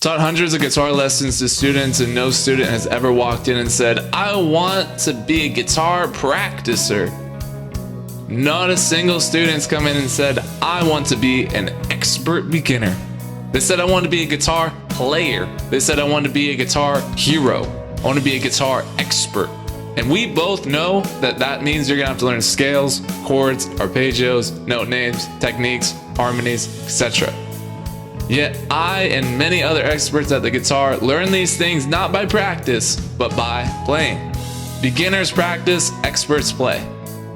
Taught hundreds of guitar lessons to students, and no student has ever walked in and said, I want to be a guitar practicer. Not a single student's come in and said, I want to be an expert beginner. They said, I want to be a guitar player. They said, I want to be a guitar hero. I want to be a guitar expert. And we both know that that means you're gonna have to learn scales, chords, arpeggios, note names, techniques, harmonies, etc. Yet I and many other experts at the guitar learn these things not by practice, but by playing. Beginners practice, experts play.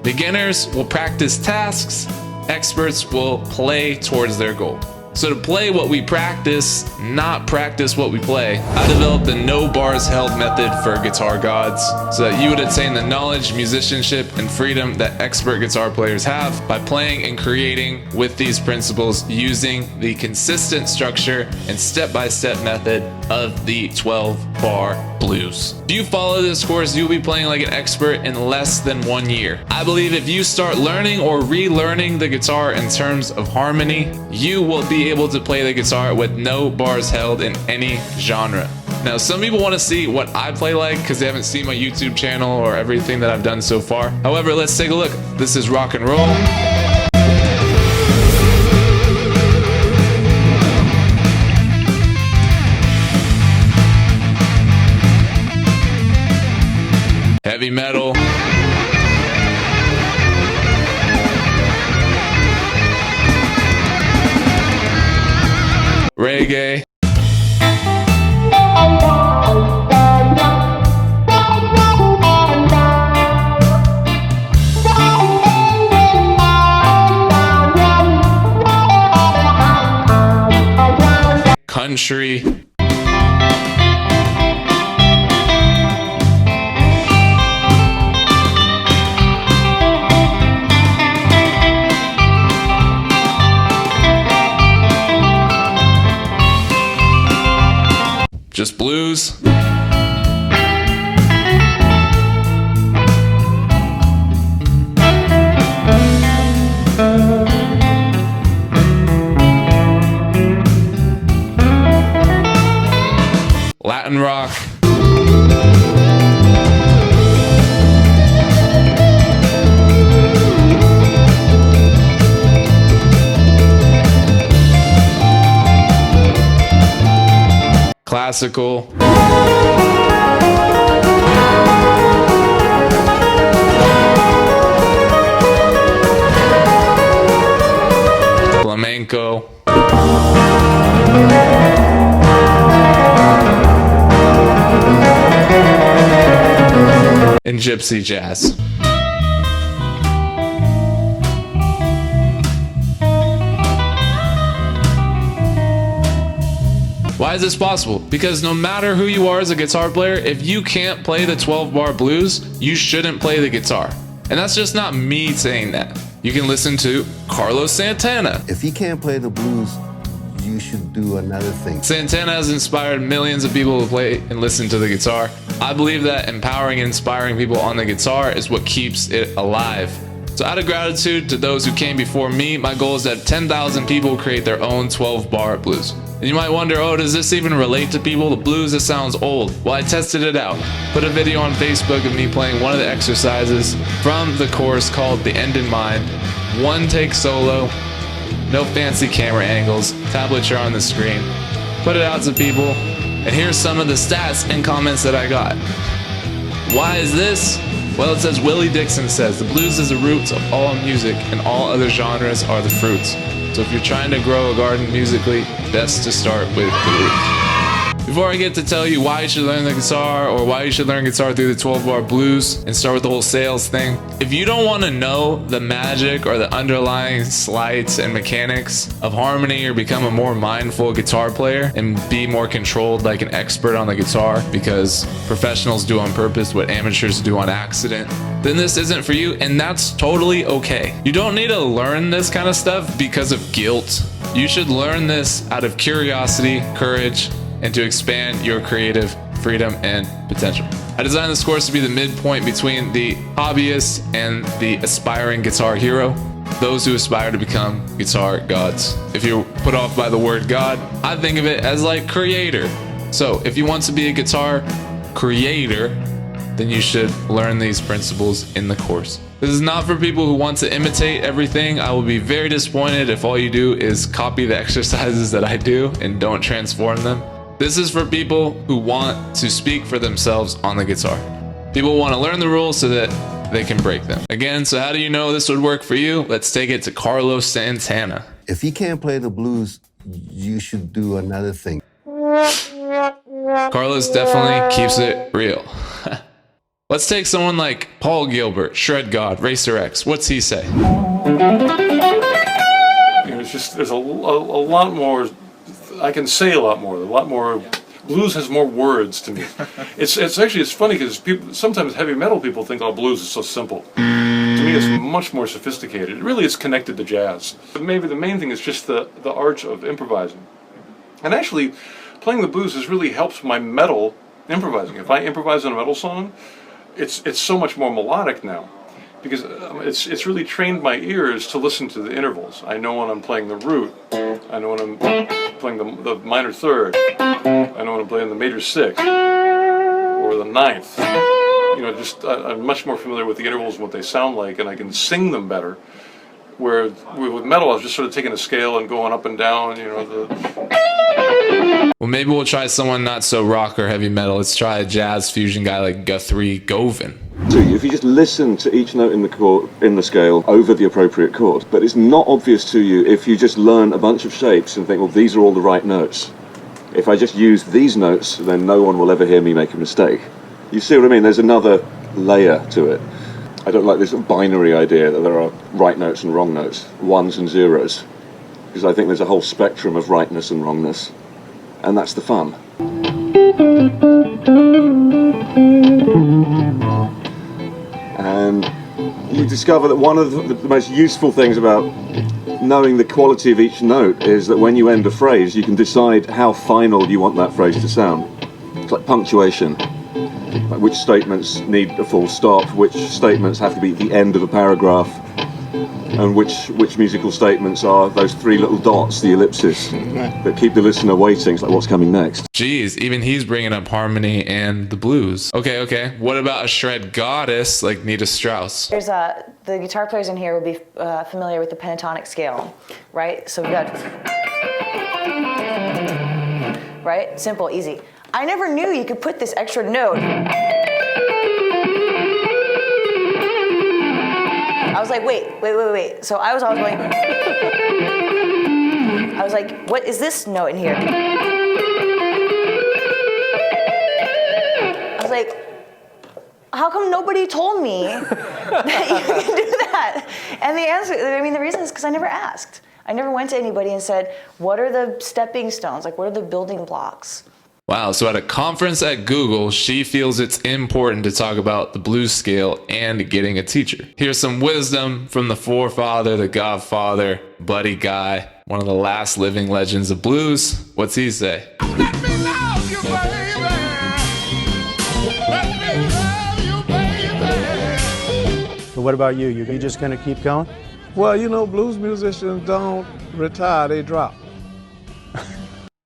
Beginners will practice tasks, experts will play towards their goal. So to play what we practice, not practice what we play, I developed the no bars held method for guitar gods so that you would attain the knowledge, musicianship, and freedom that expert guitar players have by playing and creating with these principles using the consistent structure and step-by-step method of the 12-bar blues. If you follow this course, you'll be playing like an expert in less than 1 year. I believe if you start learning or relearning the guitar in terms of harmony, you will be able to play the guitar with no bars held in any genre. Now, some people want to see what I play like because they haven't seen my YouTube channel or everything that I've done so far. However, let's take a look. This is rock and roll. Heavy metal. Reggae. Country. Just blues. Latin rock. Classical. Flamenco. And gypsy jazz. Why is this possible? Because no matter who you are as a guitar player, if you can't play the 12-bar blues, you shouldn't play the guitar. And that's just not me saying that. You can listen to Carlos Santana. If he can't play the blues, you should do another thing. Santana has inspired millions of people to play and listen to the guitar. I believe that empowering and inspiring people on the guitar is what keeps it alive. So out of gratitude to those who came before me, my goal is that 10,000 people create their own 12-bar blues. And you might wonder, oh, does this even relate to people? The blues, this sounds old. Well, I tested it out. Put a video on Facebook of me playing one of the exercises from the course called The End in Mind. One take solo, no fancy camera angles, tablature on the screen. Put it out to people, and here's some of the stats and comments that I got. Why is this? Well, it says Willie Dixon says, the blues is the roots of all music and all other genres are the fruits. So if you're trying to grow a garden musically, best to start with the roots. Before I get to tell you why you should learn the guitar or why you should learn guitar through the 12-bar blues and start with the whole sales thing, if you don't want to know the magic or the underlying sleights and mechanics of harmony or become a more mindful guitar player and be more controlled like an expert on the guitar because professionals do on purpose what amateurs do on accident, then this isn't for you, and that's totally okay. You don't need to learn this kind of stuff because of guilt. You should learn this out of curiosity, courage, and to expand your creative freedom and potential. I designed this course to be the midpoint between the hobbyist and the aspiring guitar hero. those who aspire to become guitar gods. If you're put off by the word God, I think of it as like creator. So if you want to be a guitar creator, then you should learn these principles in the course. This is not for people who want to imitate everything. I will be very disappointed if all you do is copy the exercises that I do and don't transform them. This is for people who want to speak for themselves on the guitar. People want to learn the rules so that they can break them. Again, so how do you know this would work for you? Let's take it to Carlos Santana. If you can't play the blues, you should do another thing. Carlos definitely keeps it real. Let's take someone like Paul Gilbert, Shred God, Racer X. What's he say? It's just, there's a lot more, I can say a lot more. Blues has more words to me. It's funny because people, sometimes heavy metal people think, oh, blues is so simple. To me, it's much more sophisticated. It really is connected to jazz. But maybe the main thing is just the art of improvising. And actually, playing the blues has really helped my metal improvising. If I improvise on a metal song, it's so much more melodic now, because it's really trained my ears to listen to the intervals. I know when I'm playing the root. I know when I'm playing the minor third. I know when I'm playing the major sixth or the ninth. You know, just I'm much more familiar with the intervals and what they sound like, and I can sing them better. Where with metal, I was just sort of taking a scale and going up and down. You know, Well, maybe we'll try someone not so rock or heavy metal. Let's try a jazz fusion guy like Guthrie Govan. So if you just listen to each note in the chord, in the scale over the appropriate chord, but it's not obvious to you if you just learn a bunch of shapes and think, well, these are all the right notes. If I just use these notes, then no one will ever hear me make a mistake. You see what I mean? There's another layer to it. I don't like this binary idea that there are right notes and wrong notes, ones and zeros, because I think there's a whole spectrum of rightness and wrongness, and that's the fun. And you discover that one of the most useful things about knowing the quality of each note is that when you end a phrase, you can decide how final you want that phrase to sound. It's like punctuation. Like which statements need a full stop, which statements have to be at the end of a paragraph, and which musical statements are those three little dots, the ellipses, that keep the listener waiting. It's like, what's coming next? Jeez, even he's bringing up harmony and the blues. Okay. What about a shred goddess like Nita Strauss? There's the guitar players in here will be familiar with the pentatonic scale, right? So we've got, right? Simple, easy. I never knew you could put this extra note. I was like, wait. So I was always going, I was like, what is this note in here? I was like, how come nobody told me that you can do that? And the answer, the reason is because I never asked. I never went to anybody and said, what are the stepping stones? Like, what are the building blocks? Wow, so at a conference at Google, she feels it's important to talk about the blues scale and getting a teacher. Here's some wisdom from the forefather, the godfather, Buddy Guy, one of the last living legends of blues. What's he say? Let me love you, baby. Let me love you, baby. So what about you? You just gonna keep going? Well, you know, blues musicians don't retire, they drop.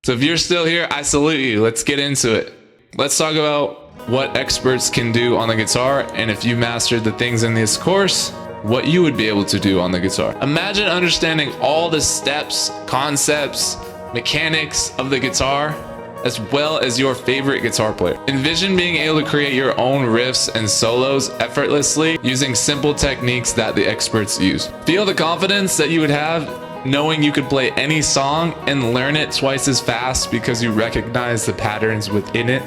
So if you're still here, I salute you. Let's get into it. Let's talk about what experts can do on the guitar, and if you mastered the things in this course, what you would be able to do on the guitar. Imagine understanding all the steps, concepts, mechanics of the guitar, as well as your favorite guitar player. Envision being able to create your own riffs and solos effortlessly using simple techniques that the experts use. Feel the confidence that you would have knowing you could play any song and learn it twice as fast because you recognize the patterns within it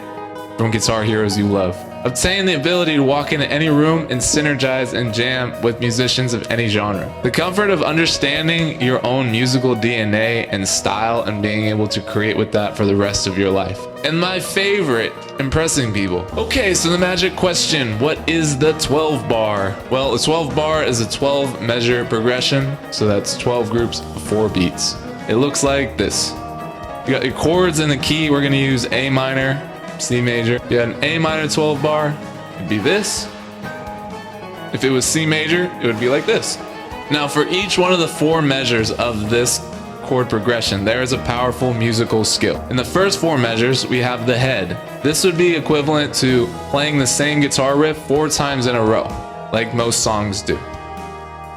from guitar heroes you love. Obtain the ability to walk into any room and synergize and jam with musicians of any genre. The comfort of understanding your own musical DNA and style and being able to create with that for the rest of your life. And my favorite, impressing people. Okay, so the magic question, what is the 12 bar? Well, a 12 bar is a 12 measure progression, so that's 12 groups of 4 beats. It looks like this. You got your chords in the key, we're gonna use A minor, C major. If you had an A minor 12 bar, it'd be this. If it was C major, it would be like this. Now for each one of the 4 measures of this chord progression, there is a powerful musical skill. In the first 4 measures, we have the head. This would be equivalent to playing the same guitar riff 4 times in a row, like most songs do.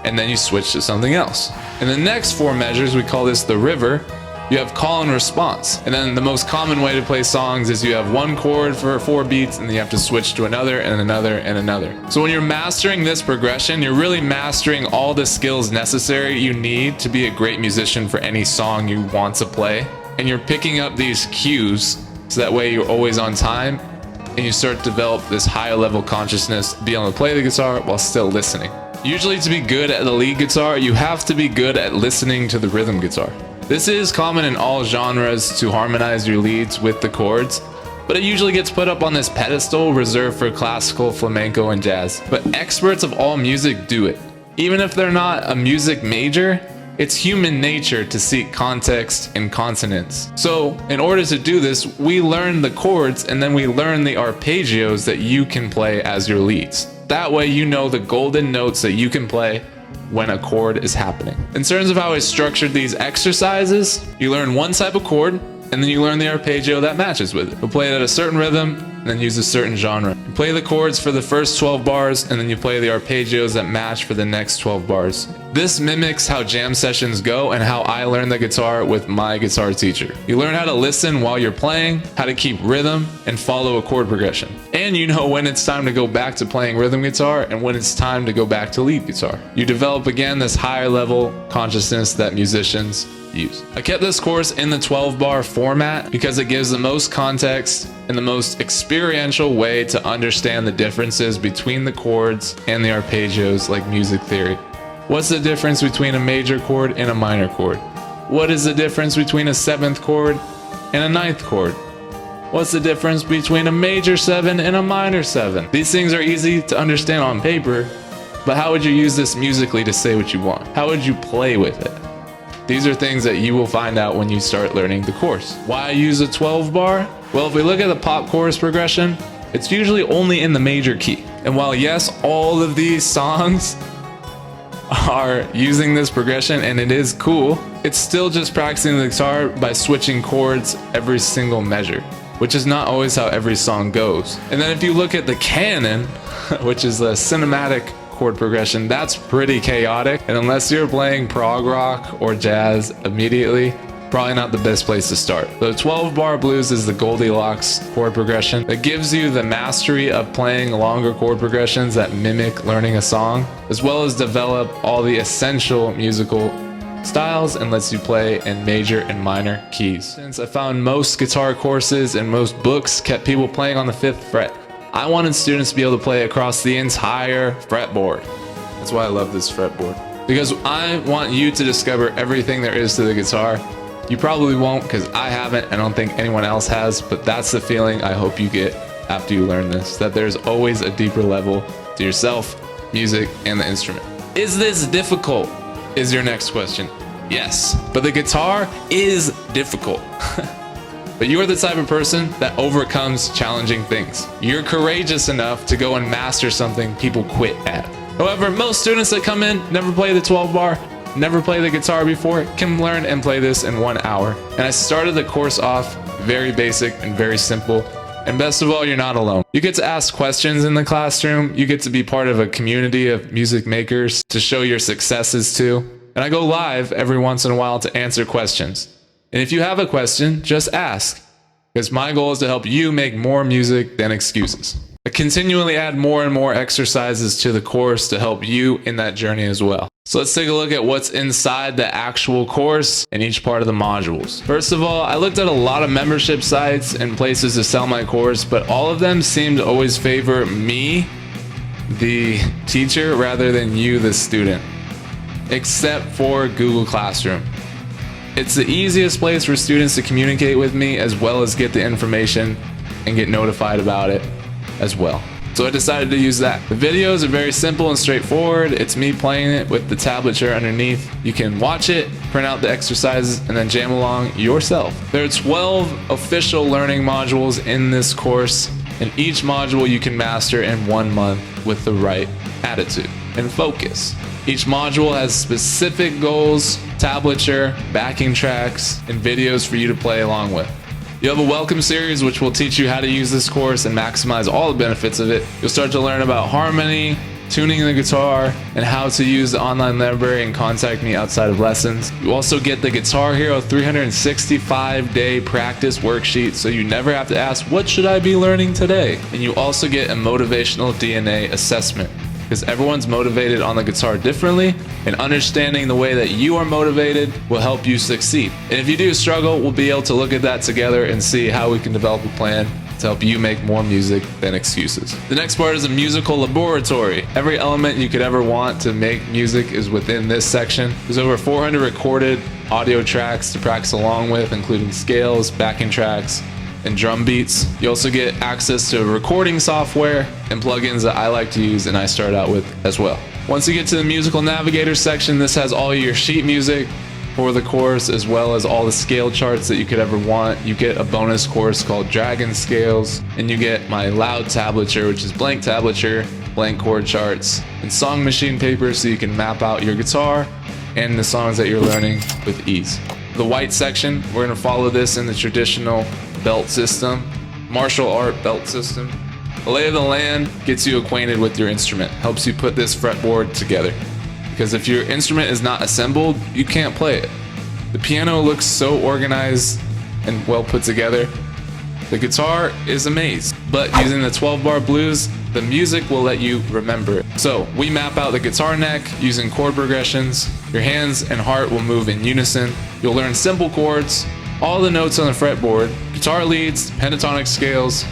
And then you switch to something else. In the next 4 measures, we call this the river. You have call and response. And then the most common way to play songs is you have 1 chord for 4 beats, and then you have to switch to another and another and another. So when you're mastering this progression, you're really mastering all the skills necessary you need to be a great musician for any song you want to play. And you're picking up these cues so that way you're always on time, and you start to develop this higher level consciousness, be able to play the guitar while still listening. Usually to be good at the lead guitar, you have to be good at listening to the rhythm guitar. This is common in all genres to harmonize your leads with the chords, but it usually gets put up on this pedestal reserved for classical, flamenco, and jazz. But experts of all music do it. Even if they're not a music major, it's human nature to seek context and consonance. So in order to do this, we learn the chords and then we learn the arpeggios that you can play as your leads. That way you know the golden notes that you can play when a chord is happening. In terms of how I structured these exercises, you learn one type of chord, and then you learn the arpeggio that matches with it. You'll play it at a certain rhythm, and then use a certain genre. You play the chords for the first 12 bars, and then you play the arpeggios that match for the next 12 bars. This mimics how jam sessions go and how I learned the guitar with my guitar teacher. You learn how to listen while you're playing, how to keep rhythm, and follow a chord progression. And you know when it's time to go back to playing rhythm guitar and when it's time to go back to lead guitar. You develop again this higher level consciousness that musicians use. I kept this course in the 12-bar format because it gives the most context and the most experiential way to understand the differences between the chords and the arpeggios like music theory. What's the difference between a major chord and a minor chord? What is the difference between a 7th chord and a 9th chord? What's the difference between a major 7 and a minor 7? These things are easy to understand on paper, but how would you use this musically to say what you want? How would you play with it? These are things that you will find out when you start learning the course. Why use a 12-bar? Well, if we look at the pop chorus progression, it's usually only in the major key. And while yes, all of these songs are using this progression and it is cool, it's still just practicing the guitar by switching chords every single measure, which is not always how every song goes. And then if you look at the canon, which is the cinematic chord progression, that's pretty chaotic, and unless you're playing prog rock or jazz immediately, probably not the best place to start. The 12-bar blues is the Goldilocks chord progression that gives you the mastery of playing longer chord progressions that mimic learning a song, as well as develop all the essential musical styles and lets you play in major and minor keys. Since I found most guitar courses and most books kept people playing on the 5th fret, I wanted students to be able to play across the entire fretboard. That's why I love this fretboard. Because I want you to discover everything there is to the guitar. You probably won't, because I haven't, and I don't think anyone else has, but that's the feeling I hope you get after you learn this, that there's always a deeper level to yourself, music, and the instrument. Is this difficult? Is your next question. Yes, but the guitar is difficult. But you are the type of person that overcomes challenging things. You're courageous enough to go and master something people quit at. However, most students that come in never play the 12-bar, never play the guitar before, can learn and play this in 1 hour. And I started the course off very basic and very simple. And best of all, you're not alone. You get to ask questions in the classroom. You get to be part of a community of music makers to show your successes to. And I go live every once in a while to answer questions. And if you have a question, just ask, because my goal is to help you make more music than excuses. I continually add more and more exercises to the course to help you in that journey as well. So let's take a look at what's inside the actual course and each part of the modules. First of all, I looked at a lot of membership sites and places to sell my course, but all of them seem to always favor me, the teacher, rather than you, the student, except for Google Classroom. It's the easiest place for students to communicate with me as well as get the information and get notified about it as well. So I decided to use that. The videos are very simple and straightforward. It's me playing it with the tablature underneath. You can watch it, print out the exercises, and then jam along yourself. There are 12 official learning modules in this course, and each module you can master in 1 month with the right attitude and focus. Each module has specific goals, tablature, backing tracks, and videos for you to play along with. You have a welcome series which will teach you how to use this course and maximize all the benefits of it. You'll start to learn about harmony, tuning the guitar, and how to use the online library and contact me outside of lessons. You also get the Guitar Hero 365-day practice worksheet, so you never have to ask, what should I be learning today? And you also get a motivational DNA assessment, because everyone's motivated on the guitar differently, and understanding the way that you are motivated will help you succeed. And if you do struggle, we'll be able to look at that together and see how we can develop a plan to help you make more music than excuses. The next part is a musical laboratory. Every element you could ever want to make music is within this section. There's over 400 recorded audio tracks to practice along with, including scales, backing tracks, and drum beats. You also get access to recording software and plugins that I like to use and I started out with as well. Once you get to the musical navigator section, this has all your sheet music for the course, as well as all the scale charts that you could ever want. You get a bonus course called Dragon Scales, and you get my loud tablature, which is blank tablature, blank chord charts, and song machine paper so you can map out your guitar and the songs that you're learning with ease. The white section, we're gonna follow this in the traditional belt system, martial art belt system. The lay of the land gets you acquainted with your instrument, helps you put this fretboard together. Because if your instrument is not assembled, you can't play it. The piano looks so organized and well put together. The guitar is a maze, but using the 12-bar blues, the music will let you remember it. So we map out the guitar neck using chord progressions. Your hands and heart will move in unison. You'll learn simple chords, all the notes on the fretboard, guitar leads, pentatonic scales,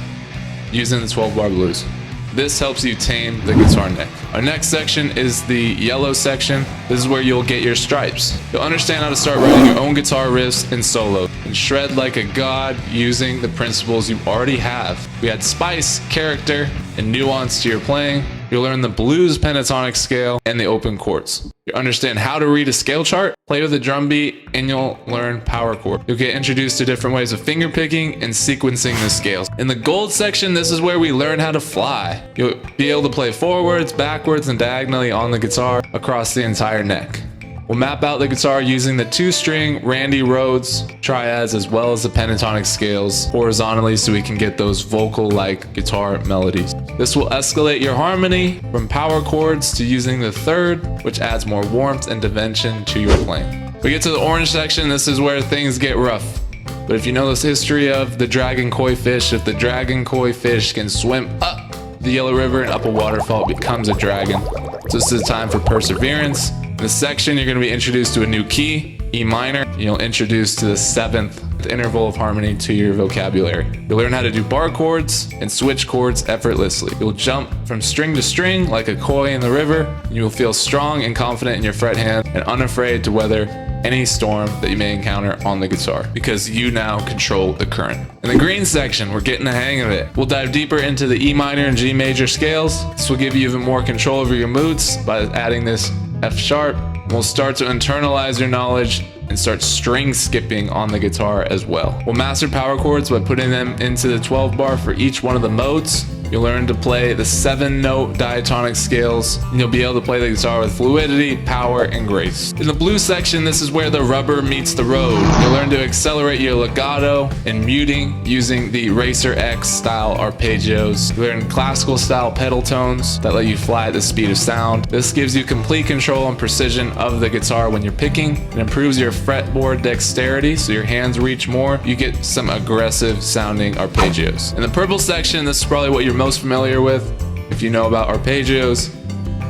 using the 12-bar blues. This helps you tame the guitar neck. Our next section is the yellow section. This is where you'll get your stripes. You'll understand how to start writing your own guitar riffs and solo, and shred like a god using the principles you already have. We add spice, character, and nuance to your playing. You'll learn the blues pentatonic scale and the open chords. You'll understand how to read a scale chart, play with a drum beat, and you'll learn power chord. You'll get introduced to different ways of finger picking and sequencing the scales. In the gold section, this is where we learn how to fly. You'll be able to play forwards, backwards, and diagonally on the guitar across the entire neck. We'll map out the guitar using the 2-string Randy Rhoads triads as well as the pentatonic scales horizontally so we can get those vocal-like guitar melodies. This will escalate your harmony from power chords to using the 3rd, which adds more warmth and dimension to your playing. We get to the orange section, this is where things get rough. But if you know this history of the dragon koi fish, if the dragon koi fish can swim up the Yellow River and up a waterfall, it becomes a dragon. So this is a time for perseverance. In this section, you're going to be introduced to a new key, E minor. You'll introduce to the 7th interval of harmony to your vocabulary. You'll learn how to do bar chords and switch chords effortlessly. You'll jump from string to string like a koi in the river. And you will feel strong and confident in your fret hand and unafraid to weather any storm that you may encounter on the guitar, because you now control the current. In the green section, we're getting the hang of it. We'll dive deeper into the E minor and G major scales. This will give you even more control over your moods by adding this F sharp. We'll start to internalize your knowledge and start string skipping on the guitar as well. We'll master power chords by putting them into the 12-bar for each one of the modes. You'll learn to play the 7-note diatonic scales, and you'll be able to play the guitar with fluidity, power, and grace. In the blue section, this is where the rubber meets the road. You'll learn to accelerate your legato and muting using the Racer X style arpeggios. You'll learn classical style pedal tones that let you fly at the speed of sound. This gives you complete control and precision of the guitar when you're picking. It improves your fretboard dexterity so your hands reach more. You get some aggressive sounding arpeggios. In the purple section, this is probably what you're most familiar with if you know about arpeggios.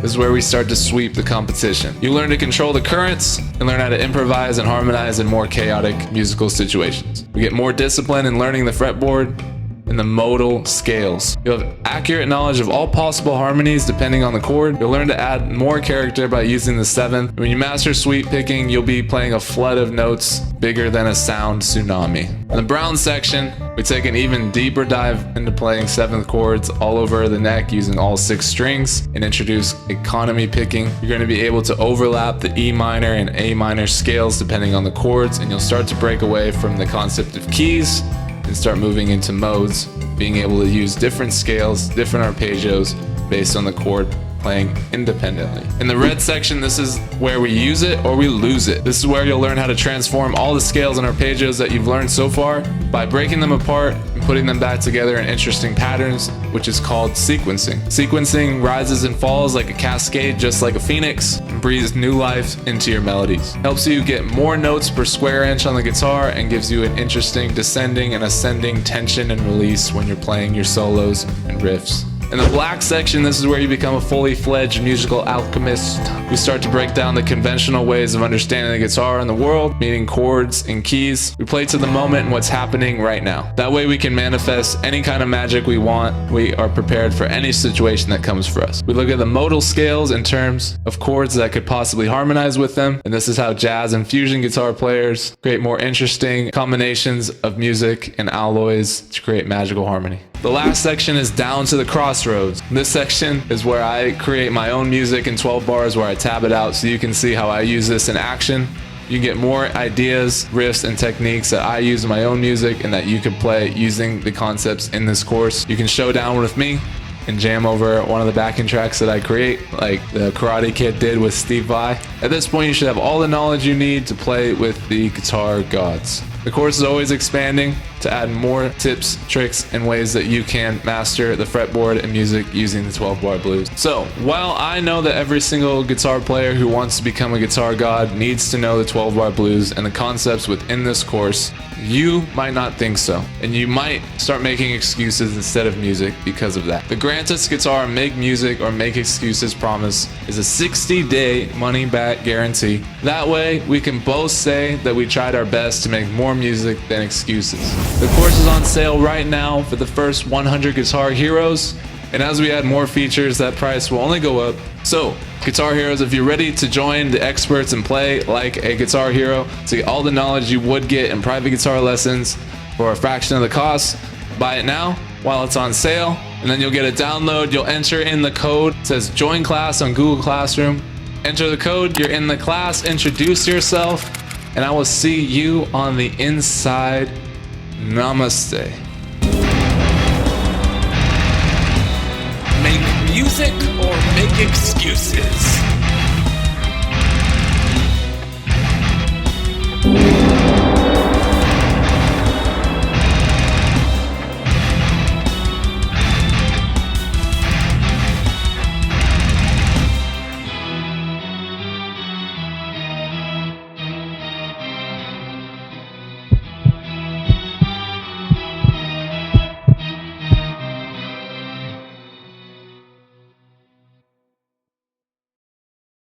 This is where we start to sweep the competition. You learn to control the currents and learn how to improvise and harmonize in more chaotic musical situations. We get more discipline in learning the fretboard and the modal scales. You'll have accurate knowledge of all possible harmonies depending on the chord. You'll learn to add more character by using the 7th. When you master sweep picking, you'll be playing a flood of notes bigger than a sound tsunami. In the brown section, we take an even deeper dive into playing 7th chords all over the neck using all 6 strings and introduce economy picking. You're going to be able to overlap the E minor and A minor scales depending on the chords, and you'll start to break away from the concept of keys and start moving into modes, being able to use different scales, different arpeggios based on the chord playing independently. In the red section, this is where we use it or we lose it. This is where you'll learn how to transform all the scales and arpeggios that you've learned so far by breaking them apart and putting them back together in interesting patterns, which is called sequencing. Sequencing rises and falls like a cascade, just like a phoenix, and breathes new life into your melodies. Helps you get more notes per square inch on the guitar and gives you an interesting descending and ascending tension and release when you're playing your solos and riffs. In the black section, this is where you become a fully fledged musical alchemist. We start to break down the conventional ways of understanding the guitar in the world, meaning chords and keys. We play to the moment and what's happening right now. That way we can manifest any kind of magic we want. We are prepared for any situation that comes for us. We look at the modal scales in terms of chords that could possibly harmonize with them, and this is how jazz and fusion guitar players create more interesting combinations of music and alloys to create magical harmony. The last section is down to the crossroads. This section is where I create my own music in 12 bars, where I tab it out so you can see how I use this in action. You can get more ideas, riffs, and techniques that I use in my own music and that you can play using the concepts in this course. You can show down with me and jam over one of the backing tracks that I create, like the Karate Kid did with Steve Vai. At this point, you should have all the knowledge you need to play with the guitar gods. The course is always expanding to add more tips, tricks, and ways that you can master the fretboard and music using the 12-bar blues. So, while I know that every single guitar player who wants to become a guitar god needs to know the 12-bar blues and the concepts within this course, you might not think so, and you might start making excuses instead of music because of that. The Grantis Guitar Make Music or Make Excuses promise is a 60-day money-back guarantee. That way, we can both say that we tried our best to make more music than excuses. The course is on sale right now for the first 100 Guitar Heroes, and as we add more features, that price will only go up. So, Guitar Heroes, if you're ready to join the experts and play like a guitar hero to get all the knowledge you would get in private guitar lessons for a fraction of the cost, buy it now while it's on sale, and then you'll get a download. You'll enter in the code. It says join class on Google Classroom. Enter the code, you're in the class, introduce yourself, and I will see you on the inside. Namaste. Make music or make excuses?